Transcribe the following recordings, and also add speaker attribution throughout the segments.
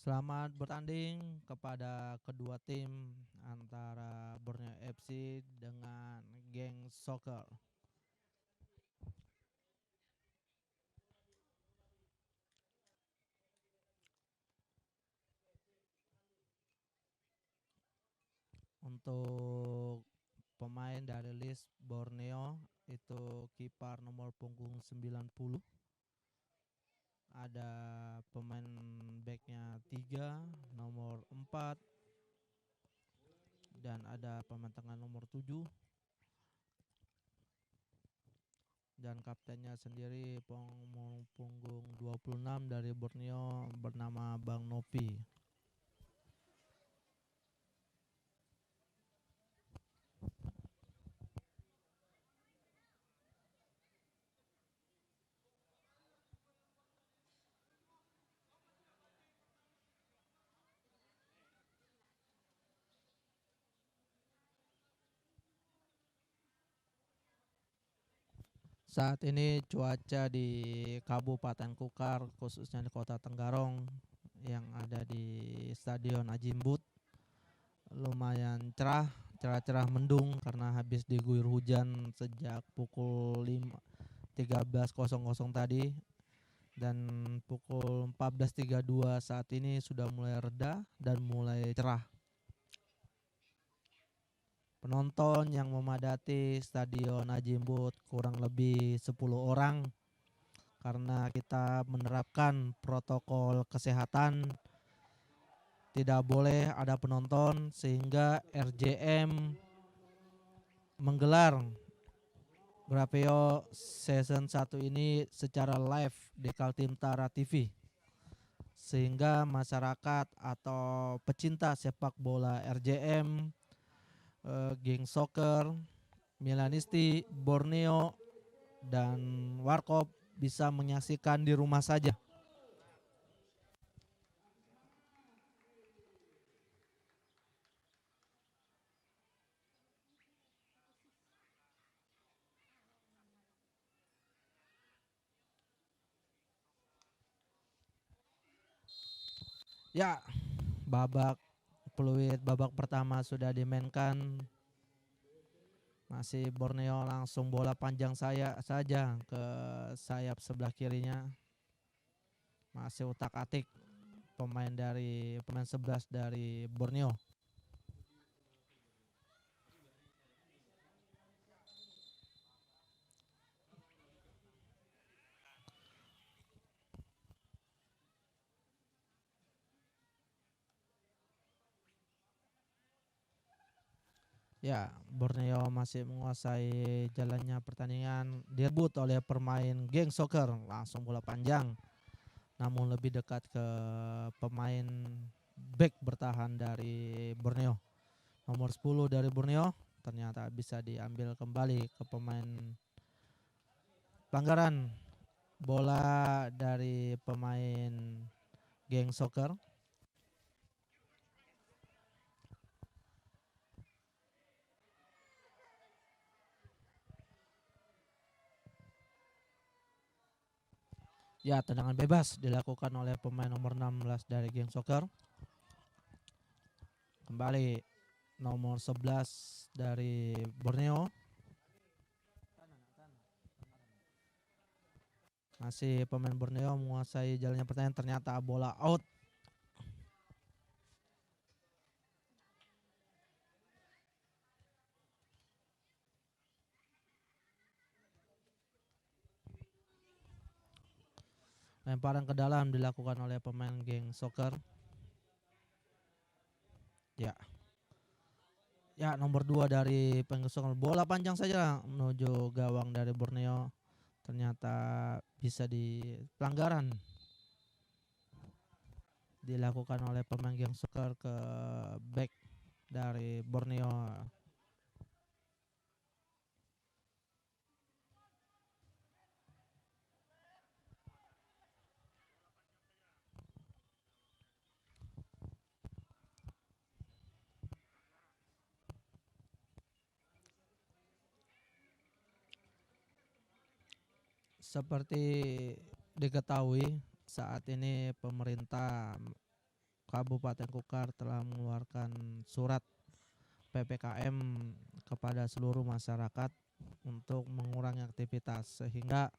Speaker 1: Selamat bertanding kepada kedua tim antara Borneo FC dengan Geng Soccer. Untuk pemain dari list Borneo itu kiper nomor punggung 90. Ada pemain backnya 3, nomor 4. Dan ada pemain tengah nomor 7. Dan kaptennya sendiri punggung 26 dari Borneo bernama Bang Novi. Saat ini cuaca di Kabupaten Kukar, khususnya di Kota Tenggarong yang ada di Stadion Ajimbut, lumayan cerah mendung karena habis diguyur hujan sejak pukul 13.00 tadi, dan pukul 14.32 saat ini sudah mulai reda dan mulai cerah. Penonton yang memadati Stadion Ajimbut kurang lebih 10 orang karena kita menerapkan protokol kesehatan. Tidak boleh ada penonton sehingga RJM menggelar Grapeo Season 1 ini secara live di Kaltim-Tara TV, sehingga masyarakat atau pecinta sepak bola RJM, Geng Soccer, Milanisti, Borneo, dan Warkop bisa menyaksikan di rumah saja. Ya, peluit babak pertama sudah dimainkan. Masih Borneo langsung bola panjang saja ke sayap sebelah kirinya. Masih utak-atik pemain 11 dari Borneo. Ya, Borneo masih menguasai jalannya pertandingan. Direbut oleh pemain Geng Soccer, langsung bola panjang, namun lebih dekat ke pemain back bertahan dari Borneo. Nomor 10 dari Borneo ternyata bisa diambil kembali ke pemain. Pelanggaran bola dari pemain Geng Soccer. Ya, tendangan bebas dilakukan oleh pemain nomor 16 dari Geng Soccer. Kembali nomor 11 dari Borneo. Masih pemain Borneo menguasai jalannya pertandingan, ternyata bola out. Lemparan ke dalam dilakukan oleh pemain Geng Soccer. Ya. Ya, nomor 2 dari Geng Soccer. Bola panjang saja menuju gawang dari Borneo. Ternyata bisa di pelanggaran dilakukan oleh pemain Geng Soccer ke back dari Borneo. Seperti diketahui, saat ini pemerintah Kabupaten Kukar telah mengeluarkan surat PPKM kepada seluruh masyarakat untuk mengurangi aktivitas sehingga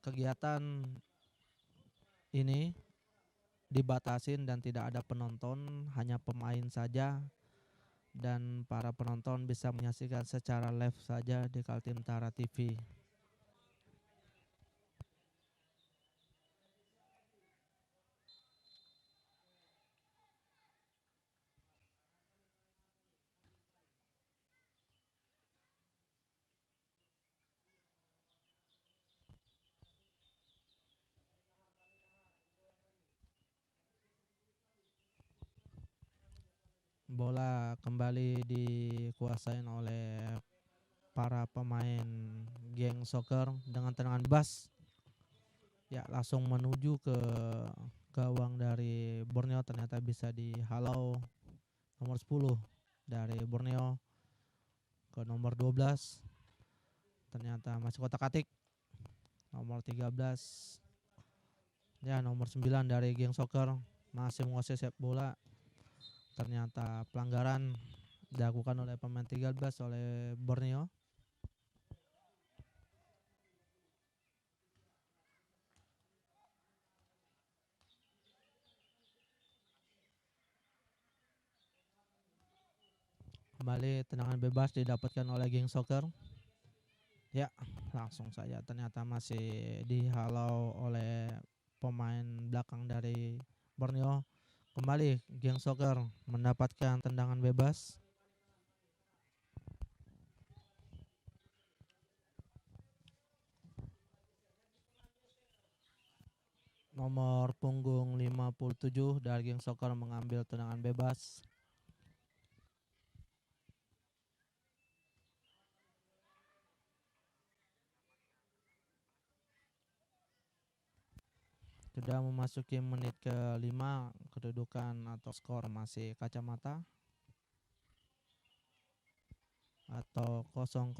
Speaker 1: kegiatan ini dibatasin dan tidak ada penonton, hanya pemain saja, dan para penonton bisa menyaksikan secara live saja di Kaltentara TV. Bola kembali dikuasain oleh para pemain geng soccer dengan tendangan bebas. Ya, langsung menuju ke gawang dari Borneo, ternyata bisa dihalau nomor 10 dari Borneo ke nomor 12. Ternyata masih kotak-atik. Nomor 13. Ya, nomor 9 dari geng soccer masih menguasai sepak bola. Ternyata pelanggaran dilakukan oleh pemain 13 oleh Borneo. Kembali tendangan bebas didapatkan oleh geng soccer. Ya, langsung saja ternyata masih dihalau oleh pemain belakang dari Borneo. Kembali geng soccer mendapatkan tendangan bebas. Nomor punggung 57 dari geng soccer mengambil tendangan bebas. Sudah memasuki menit ke-5, kedudukan atau skor masih kacamata atau 0-0.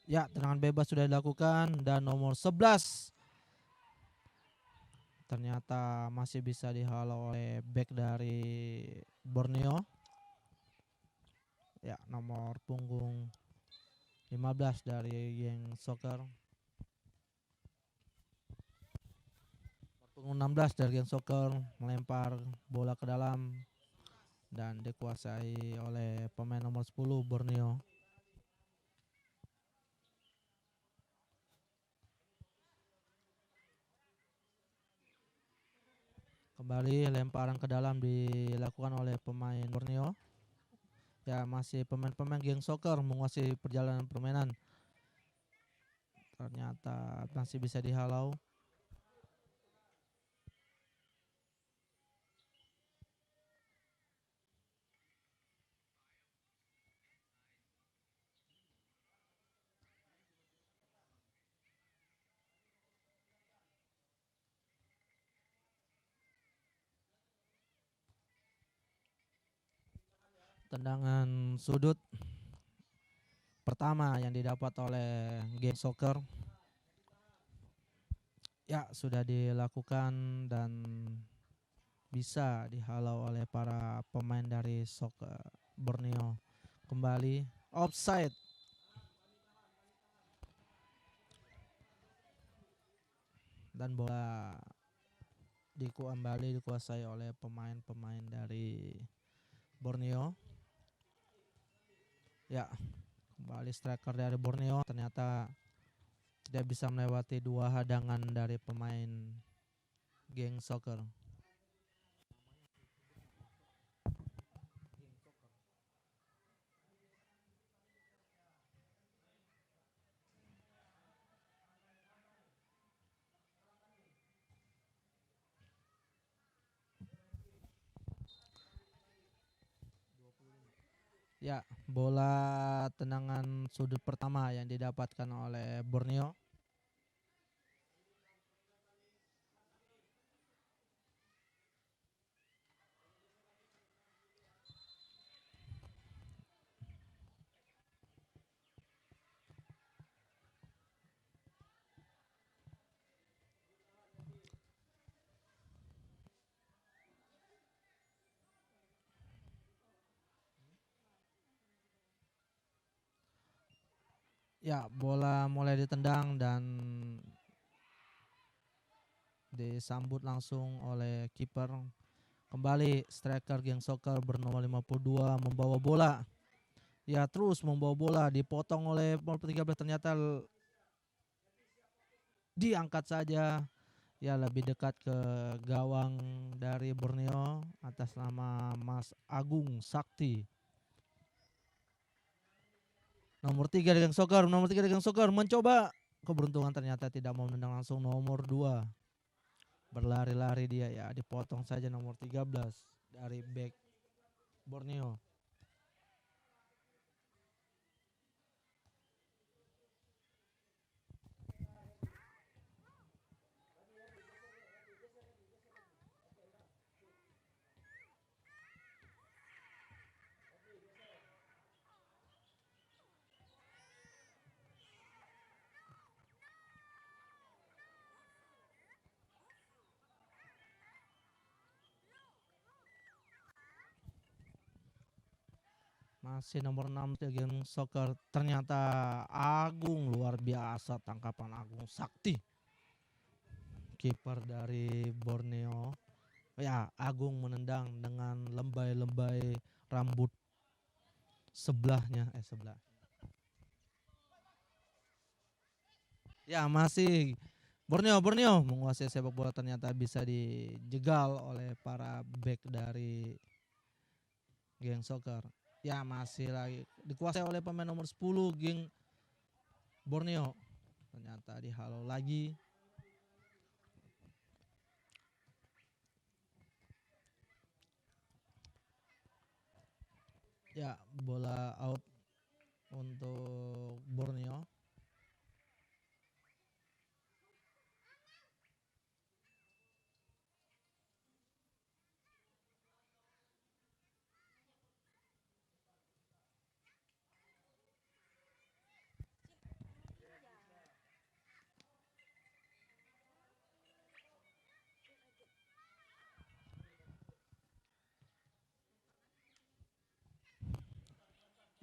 Speaker 1: Ya, tendangan bebas sudah dilakukan dan nomor 11 ternyata masih bisa dihalau oleh back dari Borneo. Ya, nomor punggung 15 dari geng soccer. Punggung 16 dari geng soccer melempar bola ke dalam dan dikuasai oleh pemain nomor 10 Borneo. Kembali lemparan ke dalam dilakukan oleh pemain Borneo. Ya, masih pemain-pemain geng soccer menguasai perjalanan permainan. Ternyata masih bisa dihalau. Tendangan sudut pertama yang didapat oleh geng soccer. Ya, sudah dilakukan dan bisa dihalau oleh para pemain dari soccer Borneo. Kembali offside. Dan bola kembali dikuasai oleh pemain-pemain dari Borneo. Ya, kembali striker dari Borneo ternyata tidak bisa melewati dua hadangan dari pemain geng soccer. Ya, bola tendangan sudut pertama yang didapatkan oleh Borneo. Ya, bola mulai ditendang dan disambut langsung oleh kiper. Kembali striker geng soccer bernomor 52 membawa bola. Ya, terus membawa bola, dipotong oleh nomor 13, ternyata diangkat saja. Ya, lebih dekat ke gawang dari Borneo atas nama Mas Agung Sakti. Nomor 3 Geng Soccer mencoba, keberuntungan ternyata tidak mau menendang langsung. Nomor 2 berlari-lari dia, ya dipotong saja nomor 13 dari back Borneo. Masih nomor 6 Geng Soccer, ternyata Agung, luar biasa tangkapan Agung Sakti, kiper dari Borneo. Ya, Agung menendang dengan lembai-lembai rambut sebelahnya, sebelah. Ya, masih Borneo menguasai sepak bola, ternyata bisa dijegal oleh para back dari Geng Soccer. Ya, masih lagi dikuasai oleh pemain nomor 10 Geng Borneo. Ternyata dihalau lagi. Ya, bola out untuk Borneo.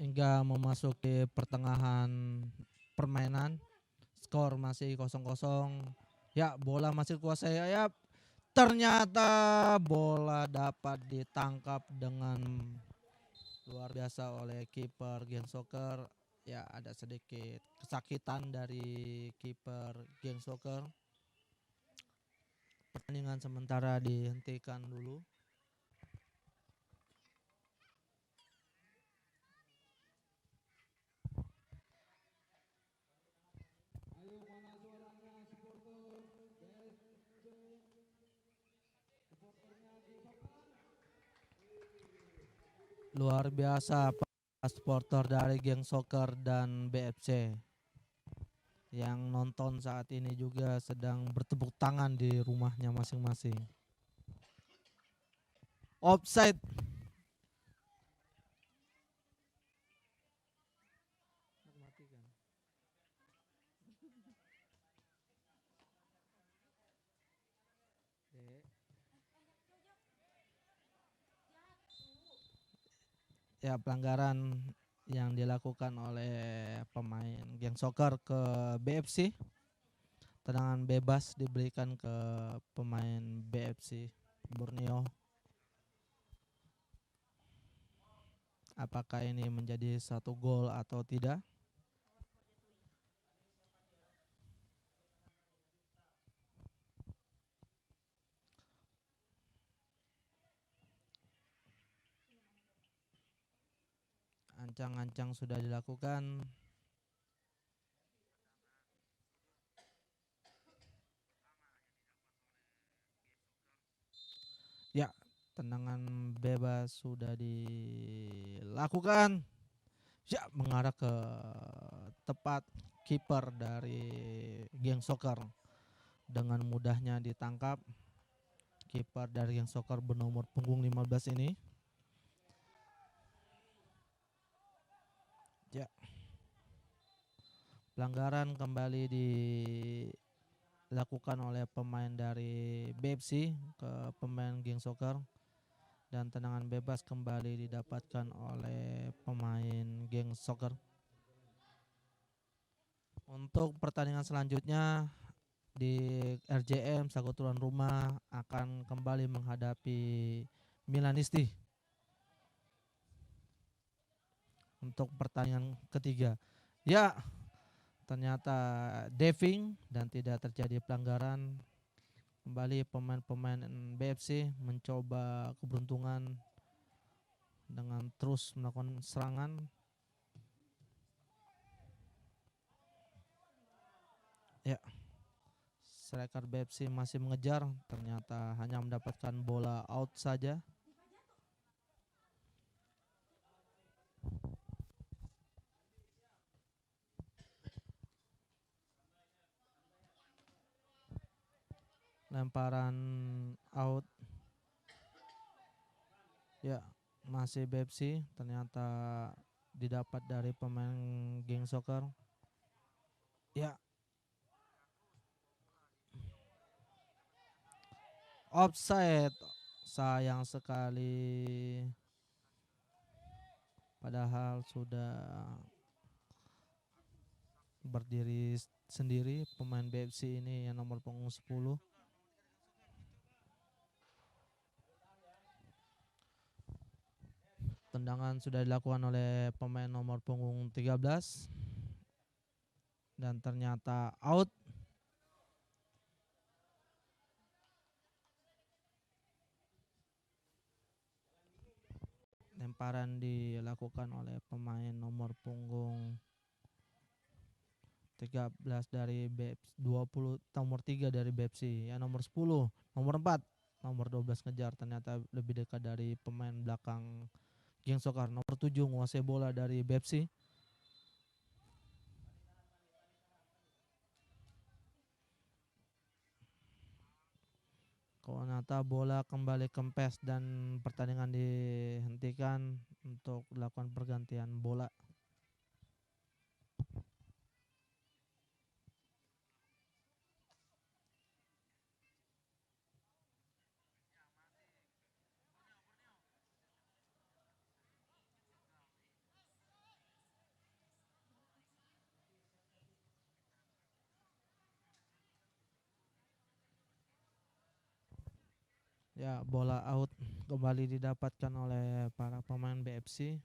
Speaker 1: Hingga memasuki pertengahan permainan, skor masih 0-0. Ya, bola masih kuasai. Ya, ternyata bola dapat ditangkap dengan luar biasa oleh kiper Geng Soccer. Ya, ada sedikit kesakitan dari kiper Geng Soccer. Pertandingan sementara dihentikan dulu. Luar biasa supporter dari Geng Soccer dan BFC yang nonton saat ini juga sedang bertepuk tangan di rumahnya masing-masing. Offside. Ya, pelanggaran yang dilakukan oleh pemain Geng Soccer ke BFC. Tendangan bebas diberikan ke pemain BFC Borneo. Apakah ini menjadi satu gol atau tidak? Ancang-ancang sudah dilakukan. Ya, tendangan bebas sudah dilakukan. Ya, mengarah ke tepat kiper dari Geng Soccer. Dengan mudahnya ditangkap kiper dari Geng Soccer bernomor punggung 15 ini. Ya. Pelanggaran kembali dilakukan oleh pemain dari BFC ke pemain Geng Soccer, dan tendangan bebas kembali didapatkan oleh pemain Geng Soccer. Untuk pertandingan selanjutnya di RJM Sago tuan rumah akan kembali menghadapi Milanisti untuk pertandingan ketiga. Ya, ternyata diving dan tidak terjadi pelanggaran. Kembali pemain-pemain BFC mencoba keberuntungan dengan terus melakukan serangan. Ya, striker BFC masih mengejar, ternyata hanya mendapatkan bola out saja. Lemparan out. Ya, masih BFC, ternyata didapat dari pemain geng soccer. Ya, offside, sayang sekali, padahal sudah berdiri sendiri pemain BFC ini yang nomor punggung 10. Tendangan sudah dilakukan oleh pemain nomor punggung 13 dan ternyata out. Lemparan dilakukan oleh pemain nomor punggung 13 dari BFC, 20 nomor 3 dari BFC, ya nomor 10, nomor 4, nomor 12 ngejar, ternyata lebih dekat dari pemain belakang geng soccer. Nomor 7 menguasai bola dari BFC. Ternyata bola kembali kempes dan pertandingan dihentikan untuk dilakukan pergantian bola. Ya, bola out kembali didapatkan oleh para pemain BFC.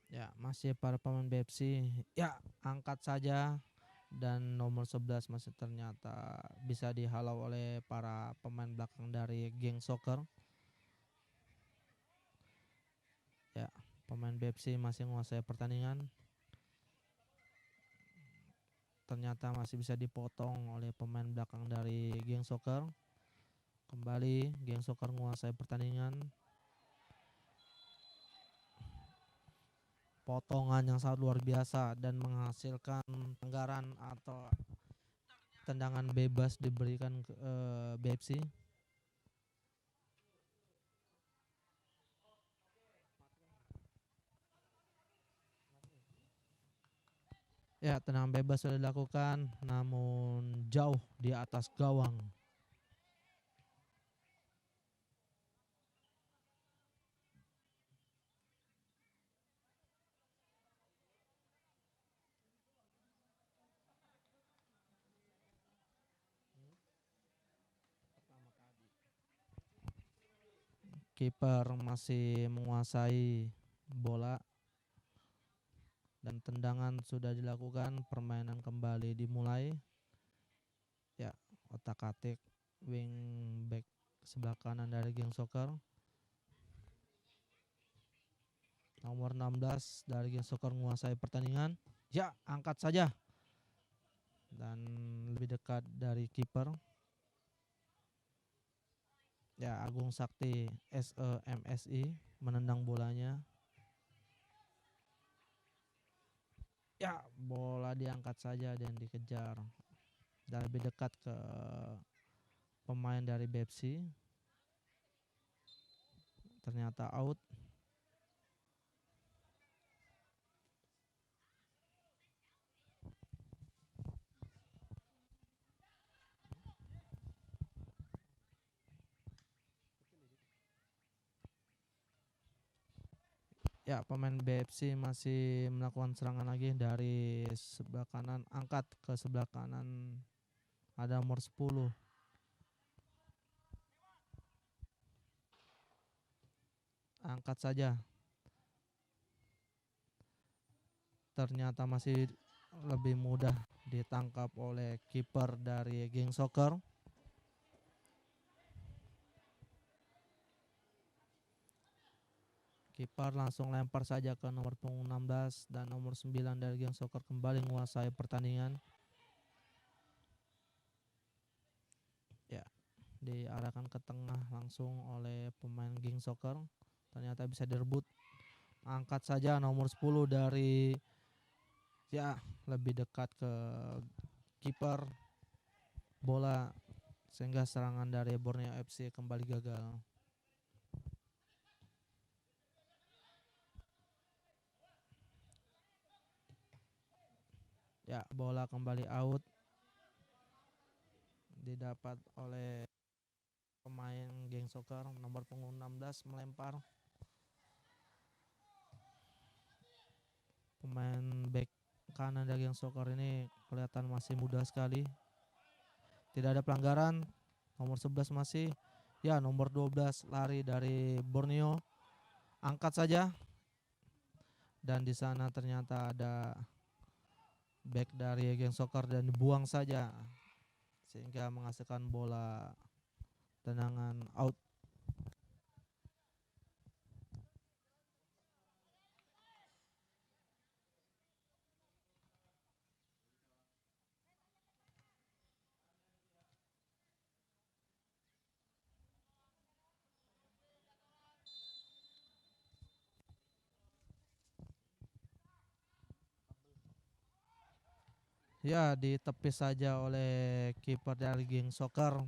Speaker 1: Ya, masih para pemain BFC. Ya, angkat saja, dan nomor 11 masih ternyata bisa dihalau oleh para pemain belakang dari geng soccer. Ya, pemain BFC masih menguasai pertandingan. Ternyata masih bisa dipotong oleh pemain belakang dari geng soccer. Kembali geng soccer menguasai pertandingan. Potongan yang sangat luar biasa dan menghasilkan pelanggaran atau tendangan bebas diberikan ke BFC. Ya, tendangan bebas sudah dilakukan, namun jauh di atas gawang. Kiper masih menguasai bola dan tendangan sudah dilakukan, permainan kembali dimulai. Ya, otak-atik wing back sebelah kanan dari geng soccer. Nomor 16 dari geng soccer menguasai pertandingan. Ya, angkat saja dan lebih dekat dari kiper. Ya, Agung Sakti SEMSI menendang bolanya. Ya, bola diangkat saja dan dikejar dan lebih dekat ke pemain dari BFC. Ternyata out. Ya, pemain BFC masih melakukan serangan lagi dari sebelah kanan, angkat ke sebelah kanan, ada nomor 10. Angkat saja. Ternyata masih lebih mudah ditangkap oleh kiper dari geng soccer. Kiper langsung lempar saja ke nomor punggung 16 dan nomor 9 dari geng soccer kembali menguasai pertandingan. Ya, diarahkan ke tengah langsung oleh pemain geng soccer. Ternyata bisa direbut. Angkat saja nomor 10 dari, ya, lebih dekat ke kiper bola sehingga serangan dari Borneo FC kembali gagal. Ya, bola kembali out, didapat oleh pemain geng soccer nomor punggung 16 melempar. Pemain back kanan dari geng soccer ini kelihatan masih muda sekali. Tidak ada pelanggaran. Nomor 11 masih. Ya, nomor 12 lari dari Borneo. Angkat saja. Dan di sana ternyata ada back dari geng soccer dan dibuang saja sehingga menghasilkan bola tendangan out. Ya, ditepis saja oleh kiper dari geng soccer.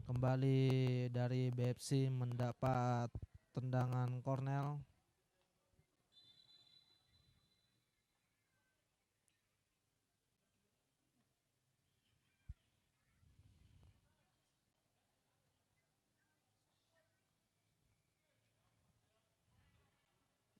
Speaker 1: Kembali dari BFC mendapat tendangan kornel.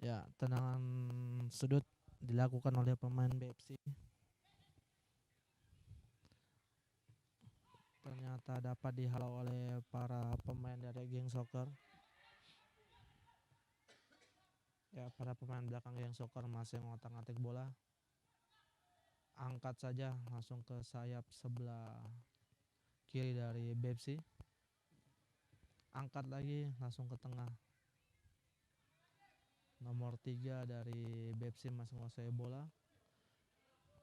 Speaker 1: Ya, tendangan sudut dilakukan oleh pemain BFC. Ternyata dapat dihalau oleh para pemain dari geng soccer. Ya, para pemain belakang geng soccer masih mengotak-atik bola. Angkat saja langsung ke sayap sebelah kiri dari BFC. Angkat lagi langsung ke tengah. Nomor 3 dari BFC masih menguasai bola.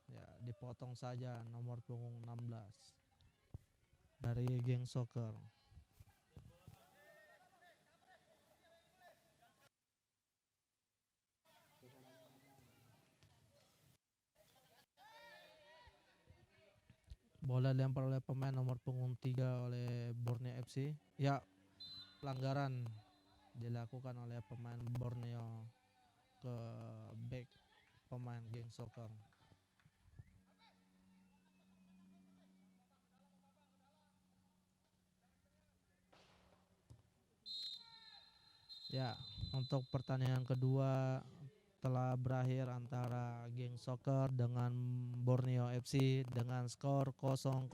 Speaker 1: Ya, dipotong saja nomor punggung 16 dari geng soccer. Bola dilempar oleh pemain nomor punggung 3 oleh Borneo FC. Ya, pelanggaran dilakukan oleh pemain Borneo ke back pemain geng soccer. Ya, untuk pertandingan kedua telah berakhir antara geng soccer dengan Borneo FC dengan skor 0-0.